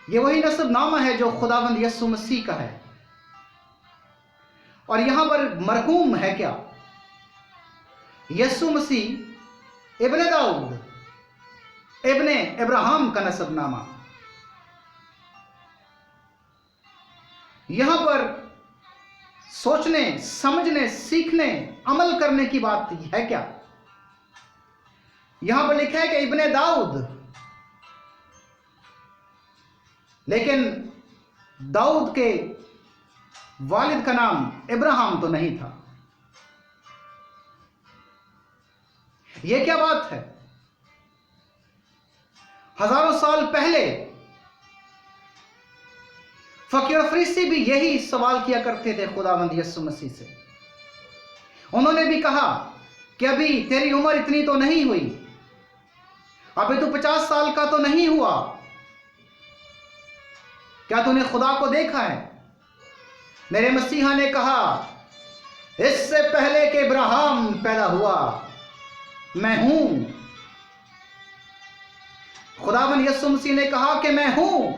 ये वही नसबनामा है जो खुदावंद यीशु मसीह का है। और यहां पर मरकूम है क्या? यीशु मसीह इब्ने दाऊद, इब्ने इब्राहिम का नसबनामा। यहां पर सोचने, समझने, सीखने, अमल करने की बात है क्या? यहां पर लिखा है कि इब्ने दाऊद, लेकिन दाऊद के वालिद का नाम इब्राहिम तो नहीं था। यह क्या बात है? हजारों साल पहले फकीर फरीसी भी यही सवाल किया करते थे खुदावंद यीशु मसीह से। उन्होंने भी कहा कि अभी तेरी उम्र इतनी तो नहीं हुई, अभी तू 50 साल का तो नहीं हुआ, क्या तूने खुदा को देखा है? मेरे मसीहा ने कहा, इससे पहले कि इब्राहिम पैदा हुआ मैं हूं। खुदावंद यीशु मसीह ने कहा कि मैं हूं।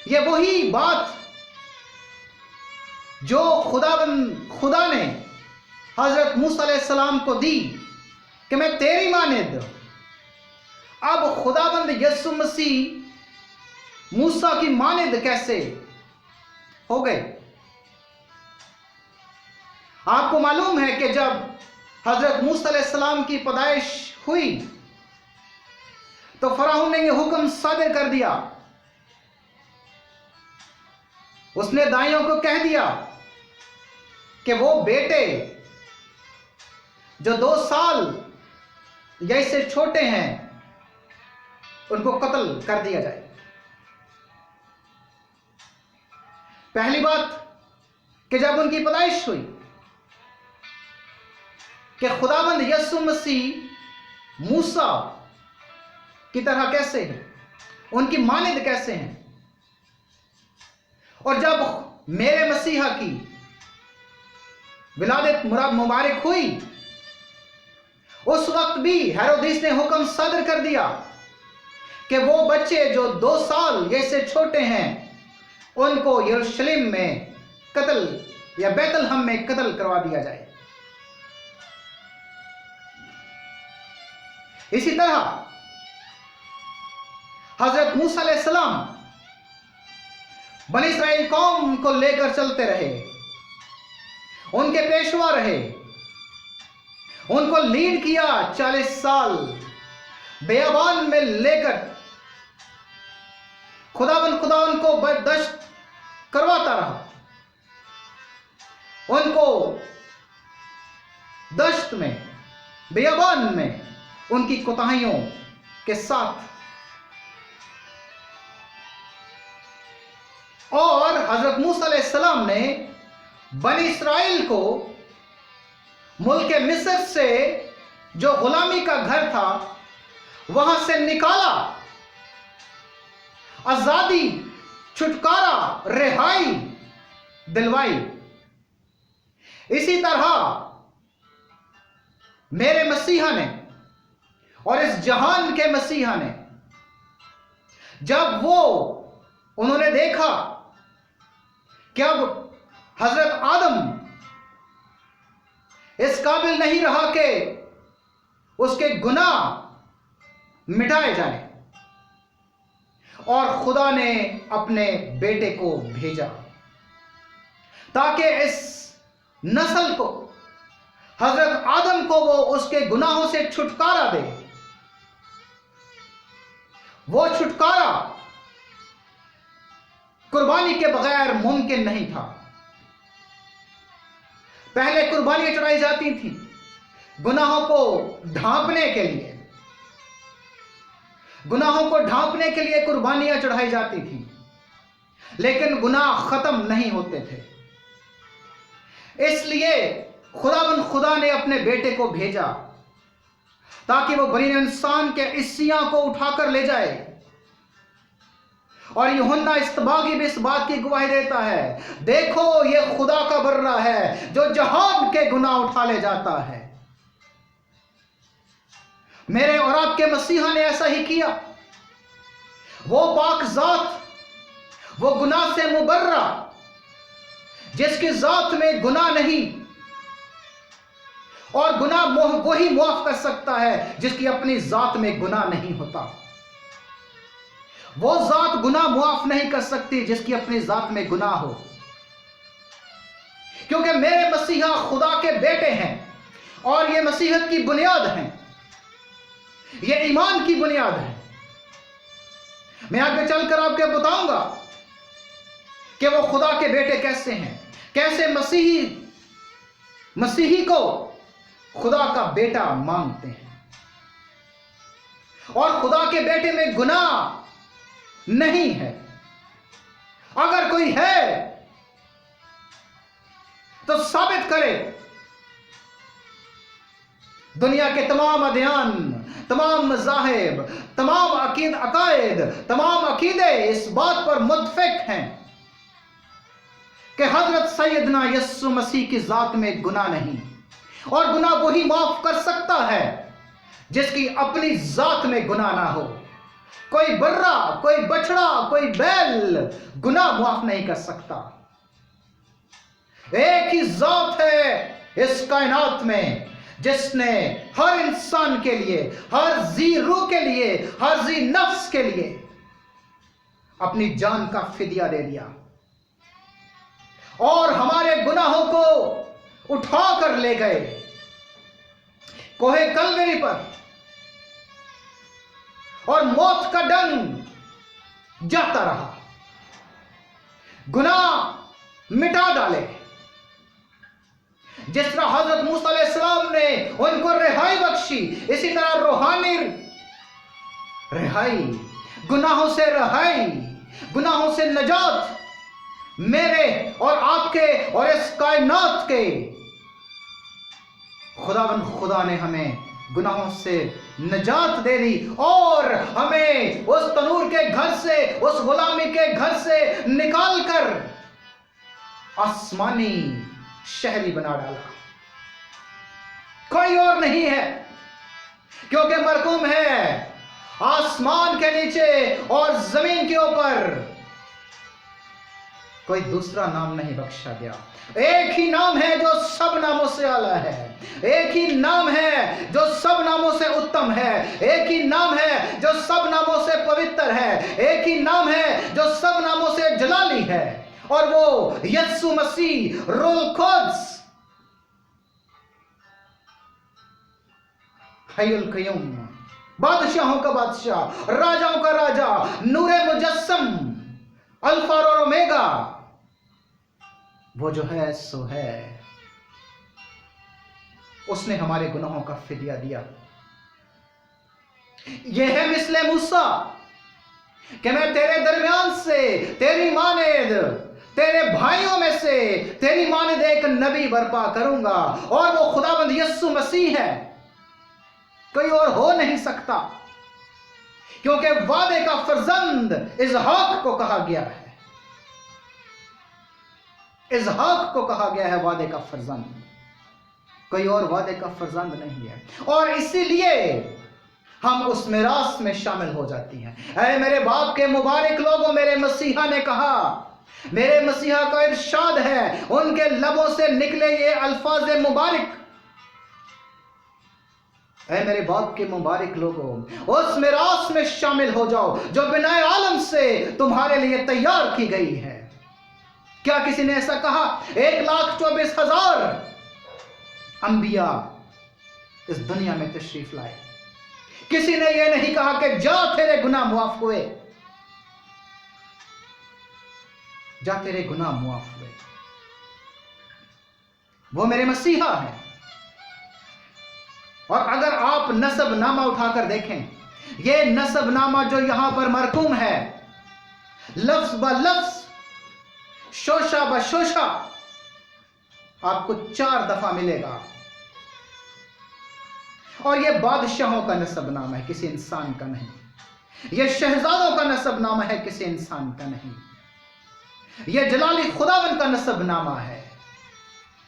यह वही बात जो खुदा ने हजरत मूसा अलैहिस्सलाम को दी कि मैं तेरी मानिद। अब खुदावंद यीशु मसीह मूसा की मानिद कैसे हो गए? आपको मालूम है कि जब हजरत मूसा अलैहिस्सलाम की पैदाइश हुई तो फराउन ने यह हुक्म सादिर कर दिया, उसने दाइयों को कह दिया कि वो बेटे जो 2 साल या इससे छोटे हैं उनको कत्ल कर दिया जाए। पहली बात कि जब उनकी पैदाइश हुई कि खुदावंद यीशु मसीह मूसा की तरह कैसे है, उनकी मानिद कैसे हैं। और जब मेरे मसीहा की विलादत मुबारक हुई उस वक्त भी हेरोदेस ने हुक्म सादर कर दिया कि वो बच्चे जो 2 साल या इससे छोटे हैं उनको यरूशलेम में कत्ल या बैतलहम में कत्ल करवा दिया जाए। इसी तरह हजरत मूसा अलैहिस्सलाम बनी इस्राएल कौम को लेकर चलते रहे, उनके पेशवा रहे, उनको लीड किया 40 साल बेयाबान में लेकर खुदा उनको बर्दाश्त करवाता रहा, उनको दश्त में, बेयाबान में उनकी कोताहियों के साथ। और हजरत मूसा अलैहिस्सलाम ने बनी इस्राएल को मुल्क मिस्र से जो गुलामी का घर था वहां से निकाला, आजादी, छुटकारा, रिहाई दिलवाई। इसी तरह मेरे मसीहा ने और इस जहान के मसीहा ने जब उन्होंने देखा कि अब हजरत आदम इस काबिल नहीं रहा कि उसके गुनाह मिटाए जाए, और खुदा ने अपने बेटे को भेजा ताकि इस नस्ल को, हजरत आदम को, वो उसके गुनाहों से छुटकारा दे। वो छुटकारा कुर्बानी के बगैर मुमकिन नहीं था। पहले कुर्बानियां चढ़ाई जाती थी गुनाहों को ढांपने के लिए, गुनाहों को ढांपने के लिए कुर्बानियां चढ़ाई जाती थी, लेकिन गुनाह खत्म नहीं होते थे। इसलिए खुदा ने अपने बेटे को भेजा ताकि वो बनी इंसान के इस्सियां को उठाकर ले जाए। और यूहन्ना इस्तबागी भी इस बात की गवाही देता है, देखो ये खुदा का बर्रा है जो जहान के गुनाह उठा ले जाता है। मेरे और आपके मसीहा ने ऐसा ही किया। वो पाक जात, वो गुनाह से मुबर्रा, जिसकी जात में गुनाह नहीं, और गुनाह वो ही मुआफ कर सकता है जिसकी अपनी जात में गुनाह नहीं होता। वो जात गुनाह मुआफ नहीं कर सकती जिसकी अपनी जात में गुनाह हो, क्योंकि मेरे मसीहा खुदा के बेटे हैं और ये मसीहत की बुनियाद है, ये ईमान की बुनियाद है। मैं आगे चलकर आपको बताऊंगा कि वो खुदा के बेटे कैसे हैं, कैसे मसीही को खुदा का बेटा मानते हैं, और खुदा के बेटे में गुनाह नहीं है। अगर कोई है तो साबित करे। दुनिया के तमाम अध्ययन, तमाम मज़ाहिब, तमाम अकायद, तमाम अकीदे इस बात पर मुत्तफिक हैं कि हजरत सैयदना यीशु मसीह की जात में गुनाह नहीं, और गुनाह वही माफ कर सकता है जिसकी अपनी जात में गुनाह ना हो। कोई बर्रा, कोई बछड़ा, कोई बैल गुनाह माफ नहीं कर सकता। एक ही जात है इस कायनात में जिसने हर इंसान के लिए, हर जी रूह के लिए, हर जी नफ्स के लिए अपनी जान का फिदिया दे दिया और हमारे गुनाहों को उठाकर ले गए कोहे कलवरी पर, और मौत का डंग जाता रहा, गुनाह मिटा डाले। जिस तरह हजरत मूसा अलैहिस्सलाम ने उनको रिहाई बख्शी, इसी तरह रूहानी रिहाई, गुनाहों से रिहाई, गुनाहों से नजात मेरे और आपके और इस कायनात के खुदावंद खुदा ने हमें गुनाहों से नजात दे दी और हमें उस तनूर के घर से, उस गुलामी के घर से निकालकर आसमानी शहरी बना डाला। कोई और नहीं है, क्योंकि मरकूम है आसमान के नीचे और जमीन के ऊपर कोई दूसरा नाम नहीं बख्शा गया। एक ही नाम है जो सब नामों से आला है, एक ही नाम है जो सब नामों से उत्तम है, एक ही नाम है जो सब नामों से पवित्र है, एक ही नाम है जो सब नामों से जलाली है, और वो यीशु मसीह रूहुल कुद्स हय्युल कय्यूम, बादशाहों का बादशाह, राजाओं का राजा, नूरे मुजस्सम, अल्फा और ओमेगा, वो जो है सो है। उसने हमारे गुनाहों का फिदिया दिया। यह है मिसले मूसा कि मैं तेरे दरमियान से, तेरी मानेद, तेरे भाइयों में से तेरी मानेद एक नबी बर्पा करूंगा, और वो खुदाबंद यीशु मसीह है, कोई और हो नहीं सकता, क्योंकि वादे का फर्जंद इसहाक को कहा गया है। इसहाक को कहा गया है वादे का फर्जंद, कोई और वादे का फर्जंद नहीं है, और इसीलिए हम उस मिरास में शामिल हो जाती हैं। ऐ मेरे बाप के मुबारक लोगों, मेरे मसीहा ने कहा, मेरे मसीहा का इरशाद है, उनके लबों से निकले ये अल्फाज मुबारक, ऐ मेरे बाप के मुबारक लोगों, उस मिरास में शामिल हो जाओ जो बिनाए आलम से तुम्हारे लिए तैयार की गई है। क्या किसी ने ऐसा कहा? 1,24,000 अंबिया इस दुनिया में तशरीफ लाए, किसी ने यह नहीं कहा कि जा तेरे गुनाह मुआफ हुए, जा तेरे गुनाह मुआफ हुए। वो मेरे मसीहा है। और अगर आप नसबनामा उठाकर देखें, यह नसबनामा जो यहां पर मरकूम है, लफ्ज ब लफ्ज, शोशा ब शोशा आपको 4 दफा मिलेगा, और यह बादशाहों का नसबनामा है, किसी इंसान का नहीं। यह शहजादों का नसबनामा है, किसी इंसान का नहीं। यह जलाली खुदावन का नसबनामा है,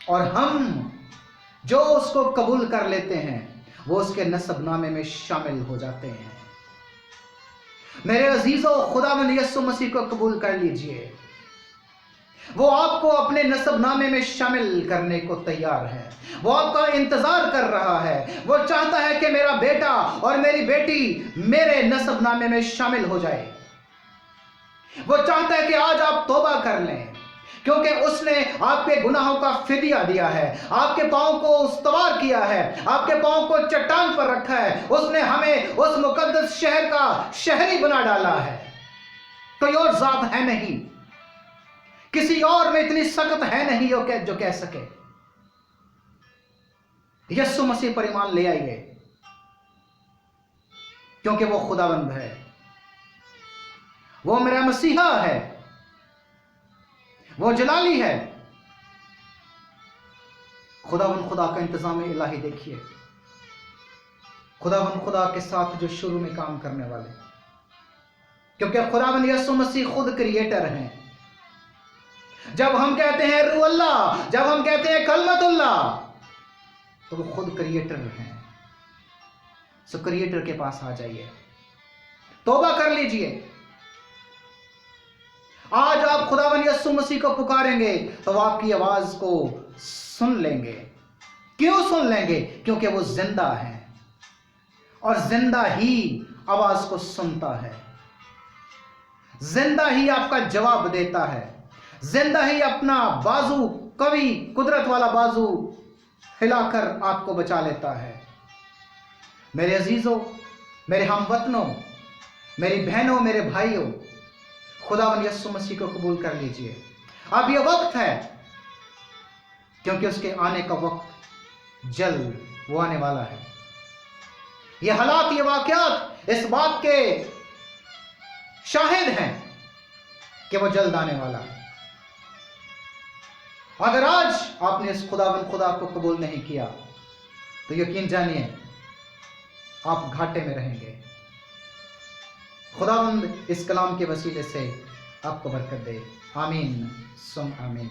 और हम जो उसको कबूल कर लेते हैं वो उसके नसबनामे में शामिल हो जाते हैं। मेरे अजीजों, खुदावंद यीशु मसीह को कबूल कर लीजिए। वो आपको अपने नसबनामे में शामिल करने को तैयार है। वो आपका इंतजार कर रहा है। वो चाहता है कि मेरा बेटा और मेरी बेटी मेरे नसबनामे में शामिल हो जाए। वो चाहता है कि आज आप तौबा कर लें, क्योंकि उसने आपके गुनाहों का फिदिया दिया है, आपके पांव को उस्तवार किया है, आपके पांव को चट्टान पर रखा है। उसने हमें उस मुकद्दस शहर का शहरी बना डाला है। कोई और जात है नहीं, किसी और में इतनी सख्त है नहीं जो कह सके यीशु मसीह पर ईमान ले आइए, क्योंकि वो खुदावंद है, वो मेरा मसीहा है, वो जलाली है। खुदावंद खुदा का इंतजाम इलाही देखिए, खुदावंद खुदा के साथ जो शुरू में काम करने वाले, क्योंकि खुदावंद यीशु मसीह खुद क्रिएटर हैं। जब हम कहते हैं रूह अल्लाह, जब हम कहते हैं कलमतुल्लाह, तो वो खुद क्रिएटर हैं। सो क्रिएटर के पास आ जाइए, तौबा कर लीजिए। आज आप खुदावंद यीशु मसीह को पुकारेंगे तो वो आपकी आवाज को सुन लेंगे। क्यों सुन लेंगे? क्योंकि वो जिंदा है और जिंदा ही आवाज को सुनता है, जिंदा ही आपका जवाब देता है, जिंदा ही अपना बाजू, कवि कुदरत वाला बाजू हिलाकर आपको बचा लेता है। मेरे अजीजों, मेरे हमवतनों, मेरी बहनों, मेरे भाइयों, खुदावंद यीशु मसीह को कबूल कर लीजिए। अब यह वक्त है, क्योंकि उसके आने का वक्त जल्द वो आने वाला है। ये हालात, ये वाकयात इस बात के शाहिद हैं कि वो जल्द आने वाला है। अगर आज आपने इस खुदावंद खुदा को कबूल नहीं किया तो यकीन जानिए आप घाटे में रहेंगे। खुदावंद इस कलाम के वसीले से आपको बरकत दे। आमीन सुम आमीन।